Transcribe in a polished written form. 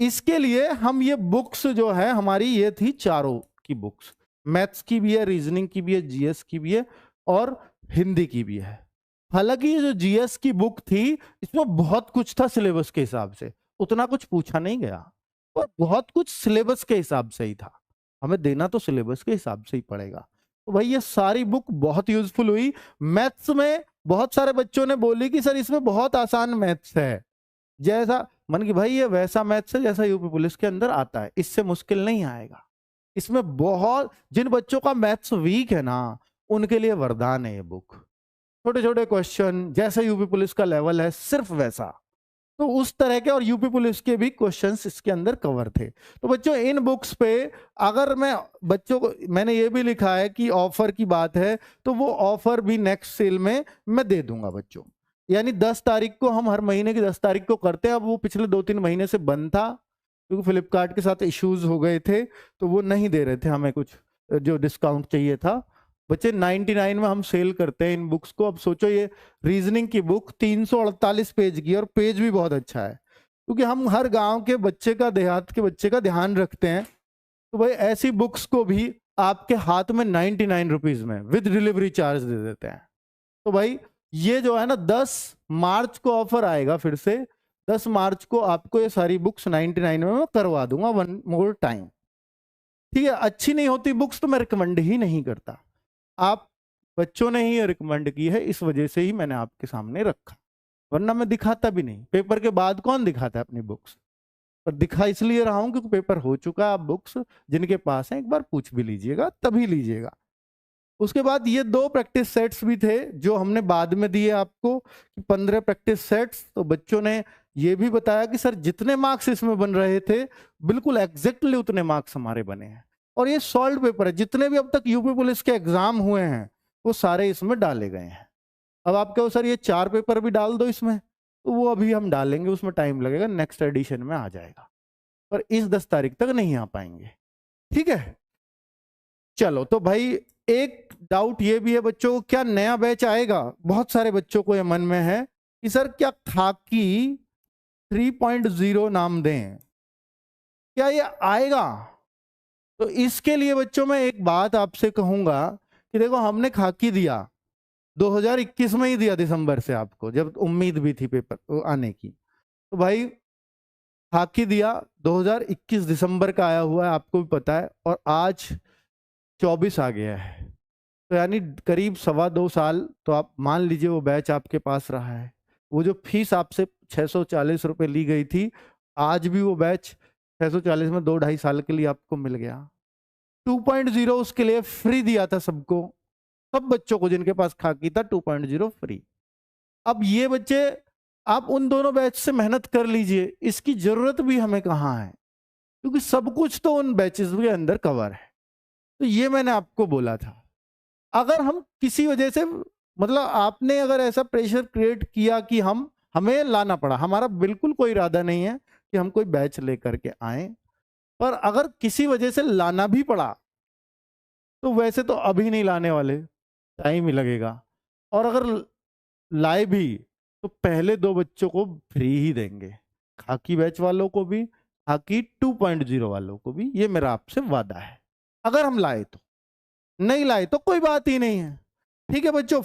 इसके लिए हम ये बुक्स जो है हमारी, ये थी चारों की बुक्स, मैथ्स की भी है, रीजनिंग की भी है, जीएस की भी है और हिंदी की भी है। हालांकि ये जो जीएस की बुक थी इसमें बहुत कुछ था सिलेबस के हिसाब से, उतना कुछ पूछा नहीं गया और बहुत कुछ सिलेबस के हिसाब से ही था, हमें देना तो सिलेबस के हिसाब से ही पड़ेगा। तो भाई ये सारी बुक बहुत यूजफुल हुई। मैथ्स में बहुत सारे बच्चों ने बोली कि सर इसमें बहुत आसान मैथ्स है, जैसा मन की भाई ये वैसा मैथ्स है जैसा यूपी पुलिस के अंदर आता है, इससे मुश्किल नहीं आएगा। इसमें बहुत, जिन बच्चों का मैथ्स वीक है ना उनके लिए वरदान है ये बुक। छोटे छोटे क्वेश्चन जैसे यूपी पुलिस का लेवल है सिर्फ वैसा, तो उस तरह के और यूपी पुलिस के भी क्वेश्चंस इसके अंदर कवर थे। तो बच्चों इन बुक्स पे अगर मैं बच्चों को, मैंने ये भी लिखा है कि ऑफर की बात है तो वो ऑफर भी नेक्स्ट सेल में मैं दे दूंगा बच्चों, यानी 10 तारीख को, हम हर महीने की 10 तारीख को करते हैं। अब वो पिछले 2-3 महीने से बंद था क्योंकि फ्लिपकार्ट के साथ इश्यूज हो गए थे, तो वो नहीं दे रहे थे हमें कुछ जो डिस्काउंट चाहिए था। बच्चे 99 में हम सेल करते हैं इन बुक्स को। अब सोचो ये रीजनिंग की बुक 348 पेज की और पेज भी बहुत अच्छा है, क्योंकि हम हर गांव के बच्चे का, देहात के बच्चे का ध्यान रखते हैं। तो भाई ऐसी बुक्स को भी आपके हाथ में 99 रुपीज में विद डिलीवरी चार्ज दे देते हैं। तो भाई ये जो है ना 10 मार्च को ऑफर आएगा फिर से, 10 मार्च को आपको ये सारी बुक्स 99 में मैं करवा दूंगा वन मोर टाइम। ठीक है, अच्छी नहीं होती बुक्स तो मैं रिकमेंड ही नहीं करता, आप बच्चों ने ही रिकमेंड की है, इस वजह से ही मैंने आपके सामने रखा, वरना मैं दिखाता भी नहीं। पेपर के बाद कौन दिखाता है अपनी बुक्स, पर दिखा इसलिए रहा हूं क्योंकि पेपर हो चुका है। आप बुक्स जिनके पास हैं एक बार पूछ भी लीजिएगा, तभी लीजिएगा। उसके बाद ये 2 प्रैक्टिस सेट्स भी थे जो हमने बाद में दिए आपको, 15 प्रैक्टिस सेट्स। तो बच्चों ने ये भी बताया कि सर जितने मार्क्स इसमें बन रहे थे बिल्कुल एग्जैक्टली उतने मार्क्स हमारे बने हैं, और ये सॉल्व पेपर है, जितने भी अब तक यूपी पुलिस के एग्जाम हुए हैं वो सारे इसमें डाले गए हैं। अब आप कहो सर ये 4 पेपर भी डाल दो इसमें, तो वो अभी हम डालेंगे, उसमें टाइम लगेगा, नेक्स्ट एडिशन में आ जाएगा, पर इस 10 तारीख तक नहीं आ पाएंगे। ठीक है, चलो। तो भाई एक डाउट ये भी है बच्चों को, क्या नया बैच आएगा? बहुत सारे बच्चों को ये मन में है कि सर क्या खाकी 3.0 नाम दें, क्या ये आएगा? तो इसके लिए बच्चों मैं एक बात आपसे कहूंगा कि देखो हमने खाकी दिया 2021 में ही दिया, दिसंबर से आपको, जब उम्मीद भी थी पेपर आने की। तो भाई खाकी दिया 2021 दिसंबर का आया हुआ है, आपको भी पता है, और आज 24 आ गया है, तो यानी करीब 2.25 साल तो आप मान लीजिए वो बैच आपके पास रहा है। वो जो फीस आपसे 640 रुपये ली गई थी, आज भी वो बैच 640 में 2-2.5 साल के लिए आपको मिल गया। 2.0 उसके लिए फ्री दिया था सबको, सब बच्चों को जिनके पास खाकी था 2.0 फ्री। अब ये बच्चे आप उन दोनों बैच से मेहनत कर लीजिए, इसकी जरूरत भी हमें कहाँ है, क्योंकि सब कुछ तो उन बैचेस के अंदर कवर है। तो ये मैंने आपको बोला था। अगर हम किसी वजह से, मतलब आपने अगर ऐसा प्रेशर क्रिएट किया कि हमें लाना पड़ा, हमारा बिल्कुल कोई इरादा नहीं है कि हम कोई बैच लेकर के आए, पर अगर किसी वजह से लाना भी पड़ा तो वैसे तो अभी नहीं लाने वाले, टाइम ही लगेगा, और अगर लाए भी तो पहले 2 बच्चों को फ्री ही देंगे, खाकी बैच वालों को भी, खाकी 2.0 वालों को भी, ये मेरा आपसे वादा है। अगर हम लाए तो, नहीं लाए तो कोई बात ही नहीं है। ठीक है बच्चों।